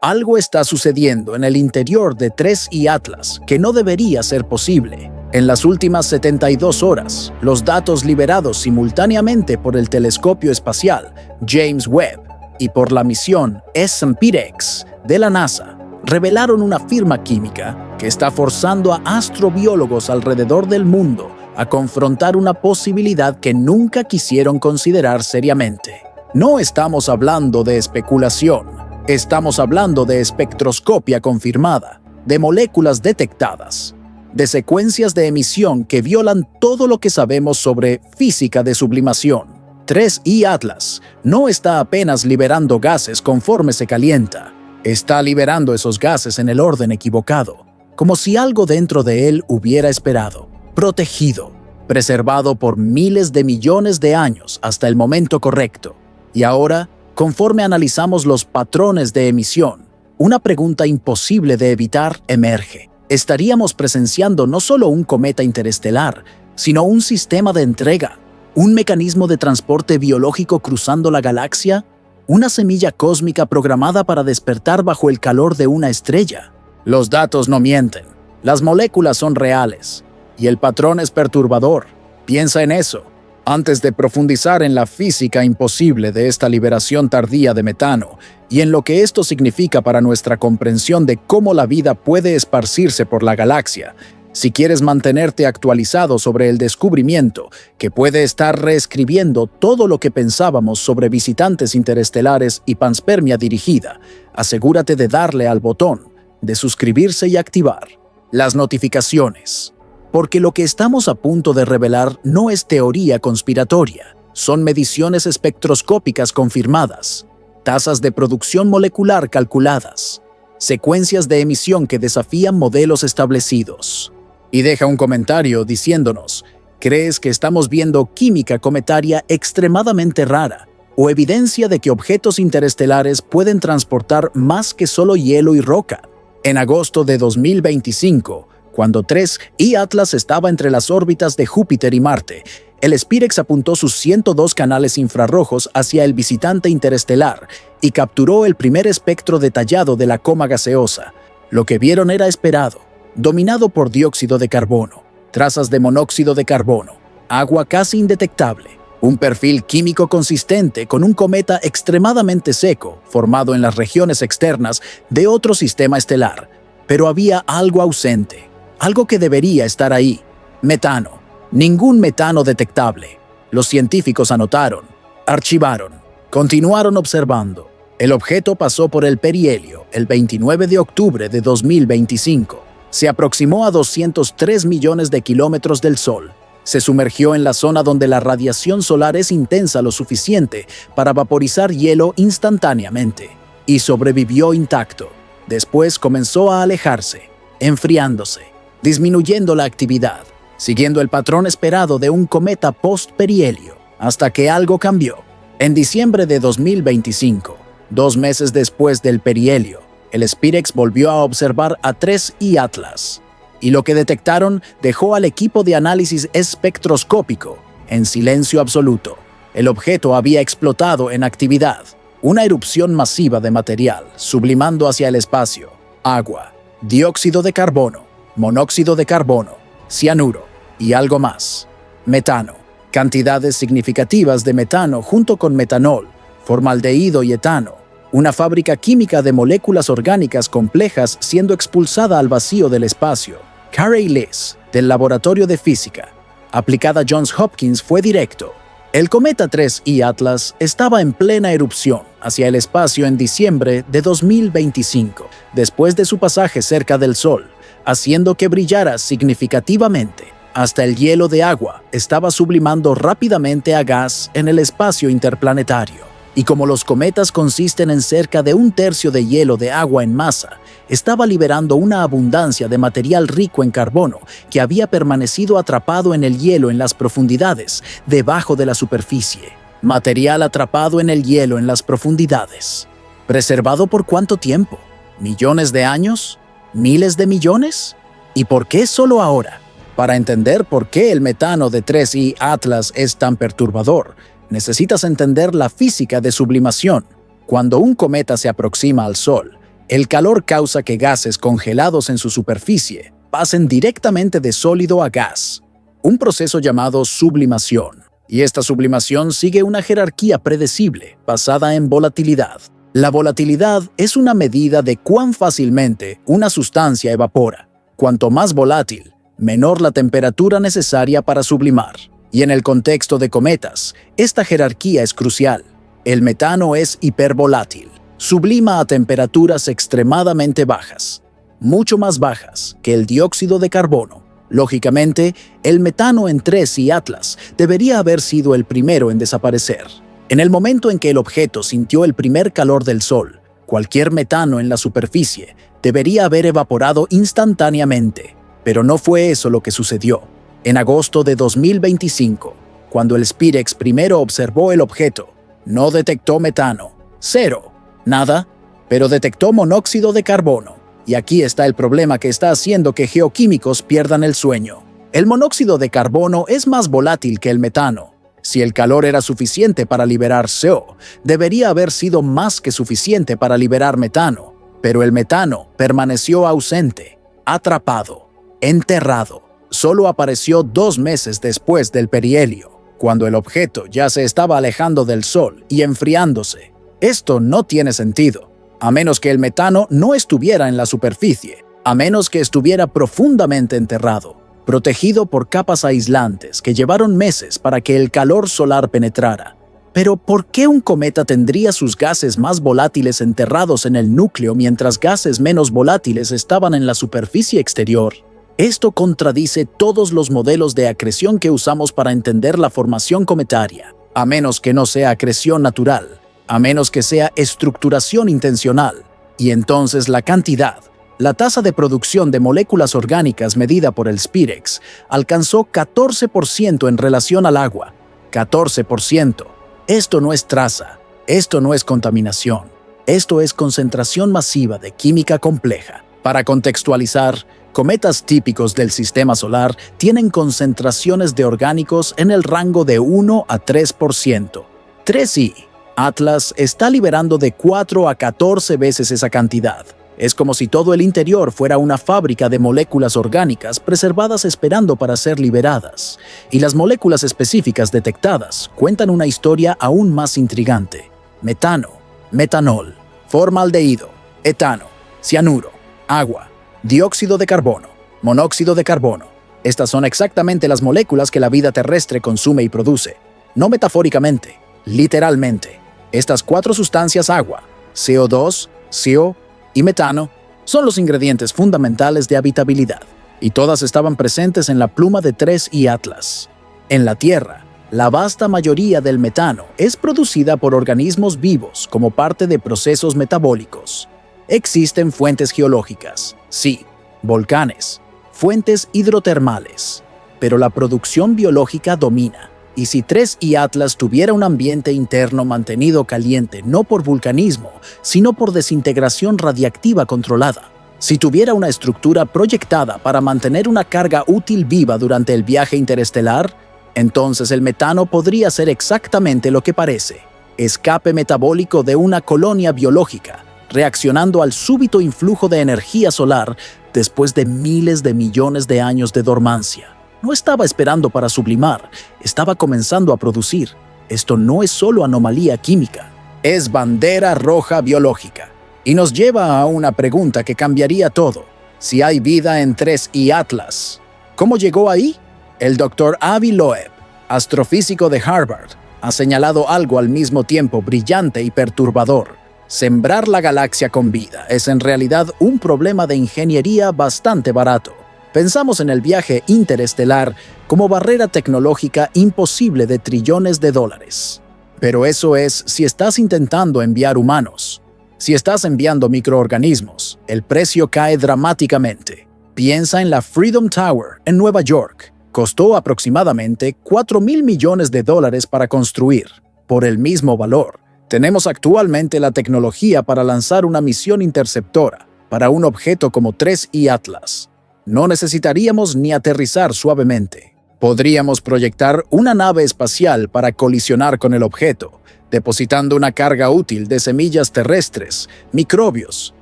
Algo está sucediendo en el interior de 3I Atlas que no debería ser posible. En las últimas 72 horas, los datos liberados simultáneamente por el telescopio espacial James Webb y por la misión SPIREX de la NASA revelaron una firma química que está forzando a astrobiólogos alrededor del mundo a confrontar una posibilidad que nunca quisieron considerar seriamente. No estamos hablando de especulación, estamos hablando de espectroscopia confirmada, de moléculas detectadas, de secuencias de emisión que violan todo lo que sabemos sobre física de sublimación. 3I Atlas no está apenas liberando gases conforme se calienta, está liberando esos gases en el orden equivocado, como si algo dentro de él hubiera esperado, protegido, preservado por miles de millones de años hasta el momento correcto. Y ahora, conforme analizamos los patrones de emisión, una pregunta imposible de evitar emerge. Estaríamos presenciando no solo un cometa interestelar, sino un sistema de entrega, un mecanismo de transporte biológico cruzando la galaxia, una semilla cósmica programada para despertar bajo el calor de una estrella. Los datos no mienten, las moléculas son reales, y el patrón es perturbador. Piensa en eso. Antes de profundizar en la física imposible de esta liberación tardía de metano y en lo que esto significa para nuestra comprensión de cómo la vida puede esparcirse por la galaxia, si quieres mantenerte actualizado sobre el descubrimiento que puede estar reescribiendo todo lo que pensábamos sobre visitantes interestelares y panspermia dirigida, asegúrate de darle al botón de suscribirse y activar las notificaciones. Porque lo que estamos a punto de revelar no es teoría conspiratoria, son mediciones espectroscópicas confirmadas, tasas de producción molecular calculadas, secuencias de emisión que desafían modelos establecidos. Y deja un comentario diciéndonos, ¿crees que estamos viendo química cometaria extremadamente rara o evidencia de que objetos interestelares pueden transportar más que solo hielo y roca? En agosto de 2025, cuando 3I Atlas estaba entre las órbitas de Júpiter y Marte, el SPIREX apuntó sus 102 canales infrarrojos hacia el visitante interestelar y capturó el primer espectro detallado de la coma gaseosa. Lo que vieron era esperado, dominado por dióxido de carbono, trazas de monóxido de carbono, agua casi indetectable, un perfil químico consistente con un cometa extremadamente seco formado en las regiones externas de otro sistema estelar. Pero había algo ausente. Algo que debería estar ahí. Metano. Ningún metano detectable. Los científicos anotaron, archivaron, continuaron observando. El objeto pasó por el perihelio el 29 de octubre de 2025. Se aproximó a 203 millones de kilómetros del Sol. Se sumergió en la zona donde la radiación solar es intensa lo suficiente para vaporizar hielo instantáneamente. Y sobrevivió intacto. Después comenzó a alejarse, enfriándose, disminuyendo la actividad, siguiendo el patrón esperado de un cometa post-perihelio, hasta que algo cambió. En diciembre de 2025, 2 meses después del perihelio, el SPIREX volvió a observar a 3I Atlas, y lo que detectaron dejó al equipo de análisis espectroscópico en silencio absoluto. El objeto había explotado en actividad, una erupción masiva de material, sublimando hacia el espacio, agua, dióxido de carbono, monóxido de carbono, cianuro y algo más. Metano. Cantidades significativas de metano junto con metanol, formaldehído y etano. Una fábrica química de moléculas orgánicas complejas siendo expulsada al vacío del espacio. Carey Liss, del Laboratorio de Física aplicada Johns Hopkins, fue directo. El cometa 3I Atlas estaba en plena erupción hacia el espacio en diciembre de 2025, después de su pasaje cerca del Sol, haciendo que brillara significativamente. Hasta el hielo de agua estaba sublimando rápidamente a gas en el espacio interplanetario. Y como los cometas consisten en cerca de 1/3 de hielo de agua en masa, estaba liberando una abundancia de material rico en carbono que había permanecido atrapado en el hielo en las profundidades, debajo de la superficie. Material atrapado en el hielo en las profundidades. ¿Preservado por cuánto tiempo? ¿Millones de años? ¿Miles de millones? ¿Y por qué solo ahora? Para entender por qué el metano de 3I Atlas es tan perturbador, necesitas entender la física de sublimación. Cuando un cometa se aproxima al Sol, El calor causa que gases congelados en su superficie pasen directamente de sólido a gas, un proceso llamado sublimación. Y esta sublimación sigue una jerarquía predecible basada en volatilidad. La volatilidad es una medida de cuán fácilmente una sustancia evapora. Cuanto más volátil, menor la temperatura necesaria para sublimar. Y en el contexto de cometas, esta jerarquía es crucial. El metano es hipervolátil. Sublima a temperaturas extremadamente bajas, mucho más bajas que el dióxido de carbono. Lógicamente, el metano en 3 y Atlas debería haber sido el primero en desaparecer. En el momento en que el objeto sintió el primer calor del Sol, cualquier metano en la superficie debería haber evaporado instantáneamente, pero no fue eso lo que sucedió. En agosto de 2025, cuando el SPIREX primero observó el objeto, no detectó metano, cero, nada, pero detectó monóxido de carbono. Y aquí está el problema que está haciendo que geoquímicos pierdan el sueño. El monóxido de carbono es más volátil que el metano. Si el calor era suficiente para liberar CO, debería haber sido más que suficiente para liberar metano. Pero el metano permaneció ausente, atrapado, enterrado. Solo apareció 2 meses después del perihelio, cuando el objeto ya se estaba alejando del Sol y enfriándose. Esto no tiene sentido, a menos que el metano no estuviera en la superficie, a menos que estuviera profundamente enterrado, protegido por capas aislantes que llevaron meses para que el calor solar penetrara. Pero ¿por qué un cometa tendría sus gases más volátiles enterrados en el núcleo mientras gases menos volátiles estaban en la superficie exterior? Esto contradice todos los modelos de acreción que usamos para entender la formación cometaria, a menos que no sea acreción natural, a menos que sea estructuración intencional. Y entonces la cantidad, la tasa de producción de moléculas orgánicas medida por el SPIREX, alcanzó 14% en relación al agua. 14%. Esto no es traza, esto no es contaminación, esto es concentración masiva de química compleja. Para contextualizar, cometas típicos del sistema solar tienen concentraciones de orgánicos en el rango de 1 a 3%. 3i. Atlas está liberando de 4 a 14 veces esa cantidad. Es como si todo el interior fuera una fábrica de moléculas orgánicas preservadas esperando para ser liberadas. Y las moléculas específicas detectadas cuentan una historia aún más intrigante. Metano, metanol, formaldehído, etano, cianuro, agua, dióxido de carbono, monóxido de carbono. Estas son exactamente las moléculas que la vida terrestre consume y produce. No metafóricamente, literalmente. Estas 4 sustancias agua, CO2, CO y metano son los ingredientes fundamentales de habitabilidad, y todas estaban presentes en la pluma de 3 y Atlas. En la Tierra, la vasta mayoría del metano es producida por organismos vivos como parte de procesos metabólicos. Existen fuentes geológicas, sí, volcanes, fuentes hidrotermales, pero la producción biológica domina. Y si 3 y Atlas tuviera un ambiente interno mantenido caliente no por vulcanismo, sino por desintegración radiactiva controlada, si tuviera una estructura proyectada para mantener una carga útil viva durante el viaje interestelar, entonces el metano podría ser exactamente lo que parece: escape metabólico de una colonia biológica, reaccionando al súbito influjo de energía solar después de miles de millones de años de dormancia. No estaba esperando para sublimar, estaba comenzando a producir. Esto no es solo anomalía química, es bandera roja biológica. Y nos lleva a una pregunta que cambiaría todo. Si hay vida en 3 y Atlas, ¿cómo llegó ahí? El Dr. Avi Loeb, astrofísico de Harvard, ha señalado algo al mismo tiempo brillante y perturbador. Sembrar la galaxia con vida es en realidad un problema de ingeniería bastante barato. Pensamos en el viaje interestelar como barrera tecnológica imposible de trillones de dólares. Pero eso es si estás intentando enviar humanos. Si estás enviando microorganismos, el precio cae dramáticamente. Piensa en la Freedom Tower en Nueva York. Costó aproximadamente $4,000 millones para construir. Por el mismo valor, tenemos actualmente la tecnología para lanzar una misión interceptora para un objeto como 3 y Atlas. No necesitaríamos ni aterrizar suavemente. Podríamos proyectar una nave espacial para colisionar con el objeto, depositando una carga útil de semillas terrestres, microbios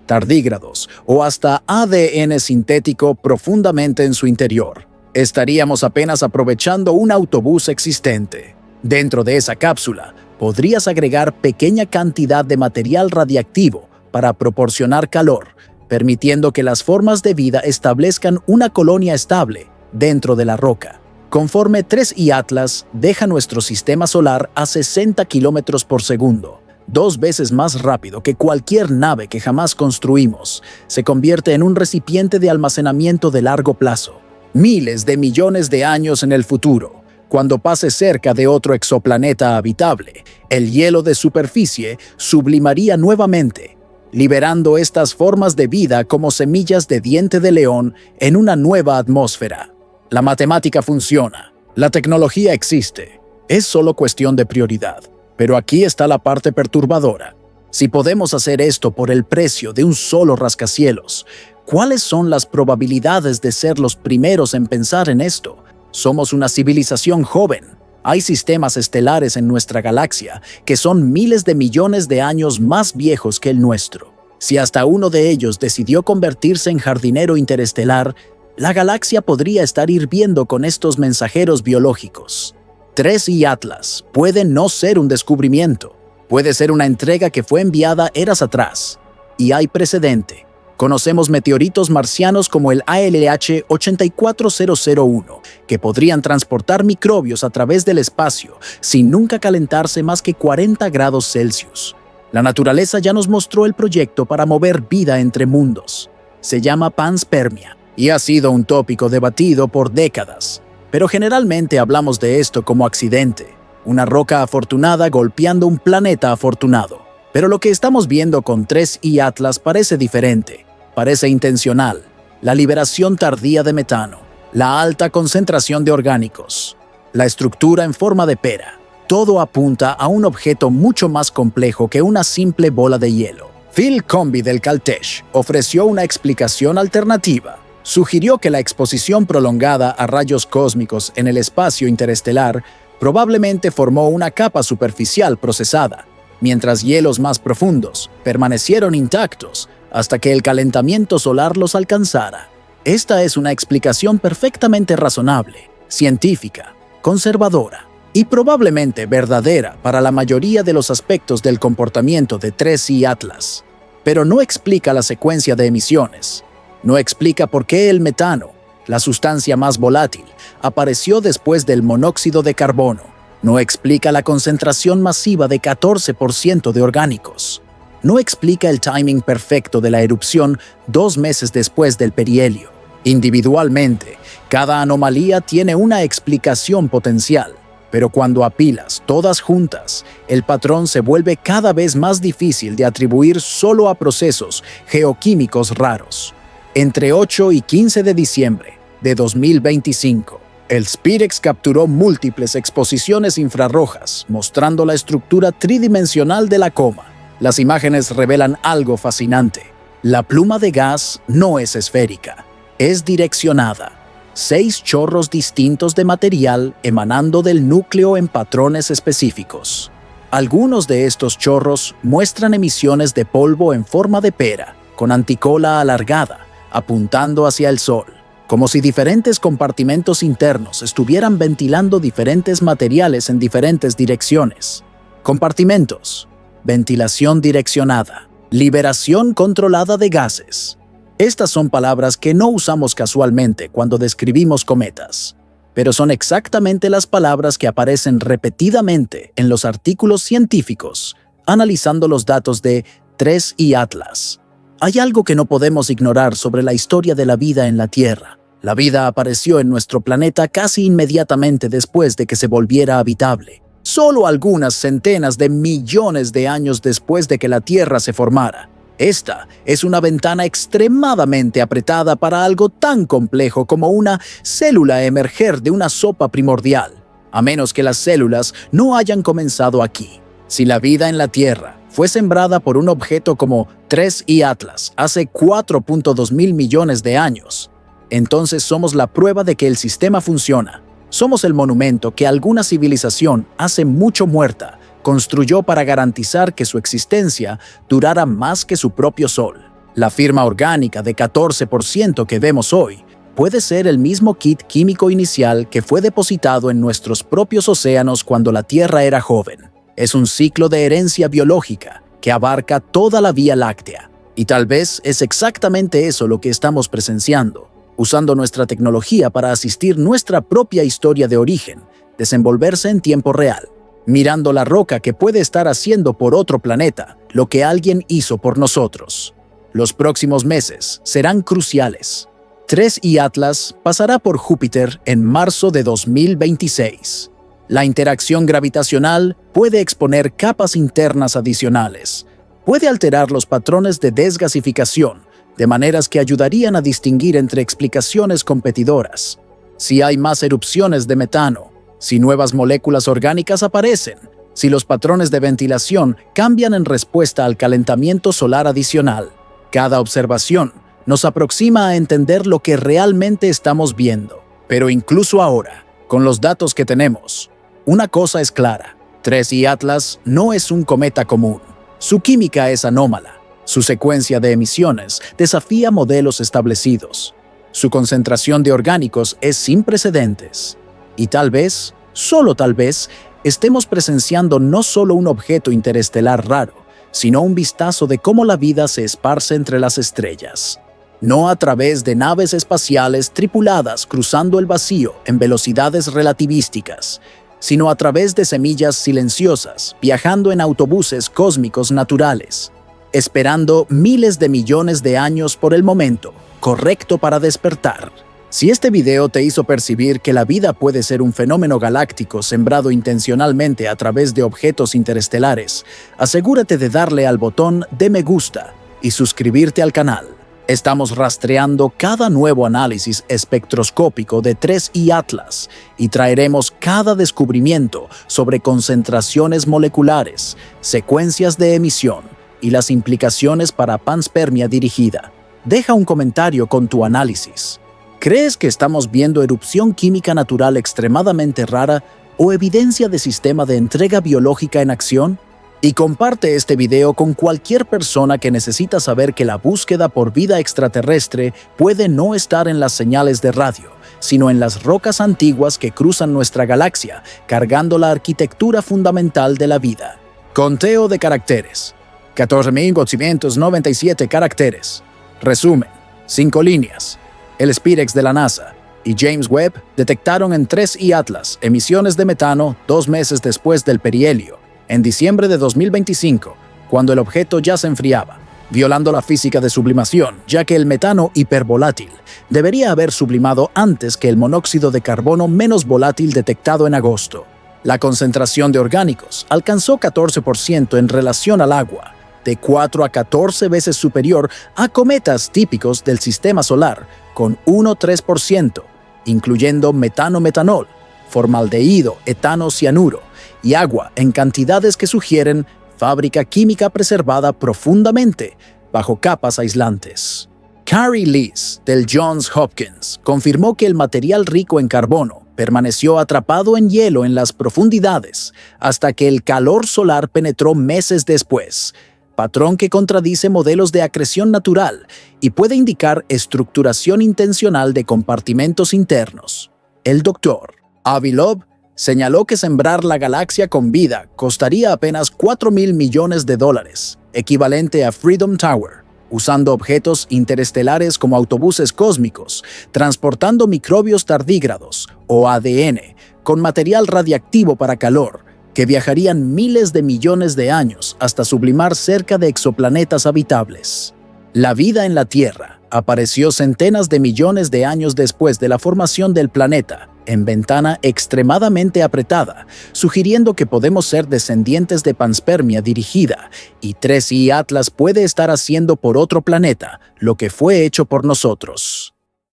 tardígrados o hasta ADN sintético profundamente en su interior. Estaríamos apenas aprovechando un autobús existente. Dentro de esa cápsula, podrías agregar pequeña cantidad de material radiactivo para proporcionar calor, permitiendo que las formas de vida establezcan una colonia estable dentro de la roca. Conforme 3I Atlas deja nuestro sistema solar a 60 kilómetros por segundo, 2 veces más rápido que cualquier nave que jamás construimos, se convierte en un recipiente de almacenamiento de largo plazo. Miles de millones de años en el futuro, cuando pase cerca de otro exoplaneta habitable, el hielo de superficie sublimaría nuevamente, liberando estas formas de vida como semillas de diente de león en una nueva atmósfera. La matemática funciona, la tecnología existe, es solo cuestión de prioridad. Pero aquí está la parte perturbadora. Si podemos hacer esto por el precio de un solo rascacielos, ¿cuáles son las probabilidades de ser los primeros en pensar en esto? Somos una civilización joven. Hay sistemas estelares en nuestra galaxia que son miles de millones de años más viejos que el nuestro. Si hasta uno de ellos decidió convertirse en jardinero interestelar, la galaxia podría estar hirviendo con estos mensajeros biológicos. 3I Atlas puede no ser un descubrimiento, puede ser una entrega que fue enviada eras atrás. Y hay precedente. Conocemos meteoritos marcianos como el ALH 84001, que podrían transportar microbios a través del espacio sin nunca calentarse más que 40 grados Celsius. La naturaleza ya nos mostró el proyecto para mover vida entre mundos. Se llama panspermia y ha sido un tópico debatido por décadas. Pero generalmente hablamos de esto como accidente, una roca afortunada golpeando un planeta afortunado. Pero lo que estamos viendo con 3I Atlas parece diferente, parece intencional. La liberación tardía de metano, la alta concentración de orgánicos, la estructura en forma de pera, todo apunta a un objeto mucho más complejo que una simple bola de hielo. Phil Comby del Caltech ofreció una explicación alternativa. Sugirió que la exposición prolongada a rayos cósmicos en el espacio interestelar probablemente formó una capa superficial procesada, mientras hielos más profundos permanecieron intactos hasta que el calentamiento solar los alcanzara. Esta es una explicación perfectamente razonable, científica, conservadora y probablemente verdadera para la mayoría de los aspectos del comportamiento de 3I Atlas, pero no explica la secuencia de emisiones. No explica por qué el metano, la sustancia más volátil, apareció después del monóxido de carbono. No explica la concentración masiva de 14% de orgánicos. No explica el timing perfecto de la erupción 2 meses después del perihelio. Individualmente, cada anomalía tiene una explicación potencial, pero cuando apilas todas juntas, el patrón se vuelve cada vez más difícil de atribuir solo a procesos geoquímicos raros. Entre 8 y 15 de diciembre de 2025, el SPIREX capturó múltiples exposiciones infrarrojas, mostrando la estructura tridimensional de la coma. Las imágenes revelan algo fascinante. La pluma de gas no es esférica, es direccionada. 6 chorros distintos de material emanando del núcleo en patrones específicos. Algunos de estos chorros muestran emisiones de polvo en forma de pera, con anticola alargada, apuntando hacia el Sol, como si diferentes compartimentos internos estuvieran ventilando diferentes materiales en diferentes direcciones. Compartimentos, ventilación direccionada, liberación controlada de gases. Estas son palabras que no usamos casualmente cuando describimos cometas, pero son exactamente las palabras que aparecen repetidamente en los artículos científicos, analizando los datos de 3I Atlas. Hay algo que no podemos ignorar sobre la historia de la vida en la Tierra. La vida apareció en nuestro planeta casi inmediatamente después de que se volviera habitable, solo algunas centenas de millones de años después de que la Tierra se formara. Esta es una ventana extremadamente apretada para algo tan complejo como una célula emerger de una sopa primordial, a menos que las células no hayan comenzado aquí. Si la vida en la Tierra fue sembrada por un objeto como 3I Atlas hace 4.2 mil millones de años, entonces somos la prueba de que el sistema funciona. Somos el monumento que alguna civilización hace mucho muerta construyó para garantizar que su existencia durara más que su propio sol. La firma orgánica de 14% que vemos hoy puede ser el mismo kit químico inicial que fue depositado en nuestros propios océanos cuando la Tierra era joven. Es un ciclo de herencia biológica que abarca toda la Vía Láctea. Y tal vez es exactamente eso lo que estamos presenciando, usando nuestra tecnología para asistir nuestra propia historia de origen, desenvolverse en tiempo real, mirando la roca que puede estar haciendo por otro planeta lo que alguien hizo por nosotros. Los próximos meses serán cruciales. 3I Atlas pasará por Júpiter en marzo de 2026. La interacción gravitacional puede exponer capas internas adicionales. Puede alterar los patrones de desgasificación, de maneras que ayudarían a distinguir entre explicaciones competidoras. Si hay más erupciones de metano, si nuevas moléculas orgánicas aparecen, si los patrones de ventilación cambian en respuesta al calentamiento solar adicional. Cada observación nos aproxima a entender lo que realmente estamos viendo. Pero incluso ahora, con los datos que tenemos, una cosa es clara: 3I Atlas no es un cometa común. Su química es anómala. Su secuencia de emisiones desafía modelos establecidos. Su concentración de orgánicos es sin precedentes. Y tal vez, solo tal vez, estemos presenciando no solo un objeto interestelar raro, sino un vistazo de cómo la vida se esparce entre las estrellas. No a través de naves espaciales tripuladas cruzando el vacío en velocidades relativísticas, sino a través de semillas silenciosas viajando en autobuses cósmicos naturales, esperando miles de millones de años por el momento correcto para despertar. Si este video te hizo percibir que la vida puede ser un fenómeno galáctico sembrado intencionalmente a través de objetos interestelares, asegúrate de darle al botón de me gusta y suscribirte al canal. Estamos rastreando cada nuevo análisis espectroscópico de 3I Atlas y traeremos cada descubrimiento sobre concentraciones moleculares, secuencias de emisión y las implicaciones para panspermia dirigida. Deja un comentario con tu análisis. ¿Crees que estamos viendo erupción química natural extremadamente rara o evidencia de sistema de entrega biológica en acción? Y comparte este video con cualquier persona que necesita saber que la búsqueda por vida extraterrestre puede no estar en las señales de radio, sino en las rocas antiguas que cruzan nuestra galaxia, cargando la arquitectura fundamental de la vida. Conteo de caracteres: 14.897 caracteres. Resumen: 5 líneas. El SpaceX de la NASA y James Webb detectaron en 3I Atlas emisiones de metano 2 meses después del perihelio, en diciembre de 2025, cuando el objeto ya se enfriaba, violando la física de sublimación, ya que el metano hipervolátil debería haber sublimado antes que el monóxido de carbono menos volátil detectado en agosto. La concentración de orgánicos alcanzó 14% en relación al agua, de 4 a 14 veces superior a cometas típicos del sistema solar, con 1,3%, incluyendo metano-metanol, formaldehído, etano, cianuro y agua en cantidades que sugieren fábrica química preservada profundamente bajo capas aislantes. Carrie Lees, del Johns Hopkins, confirmó que el material rico en carbono permaneció atrapado en hielo en las profundidades hasta que el calor solar penetró meses después, patrón que contradice modelos de acreción natural y puede indicar estructuración intencional de compartimentos internos. El Dr. Avi Loeb señaló que sembrar la galaxia con vida costaría apenas $4.000 millones, equivalente a Freedom Tower, usando objetos interestelares como autobuses cósmicos, transportando microbios tardígrados o ADN con material radiactivo para calor, que viajarían miles de millones de años hasta sublimar cerca de exoplanetas habitables. La vida en la Tierra apareció centenas de millones de años después de la formación del planeta, en ventana extremadamente apretada, sugiriendo que podemos ser descendientes de panspermia dirigida, y 3I Atlas puede estar haciendo por otro planeta lo que fue hecho por nosotros.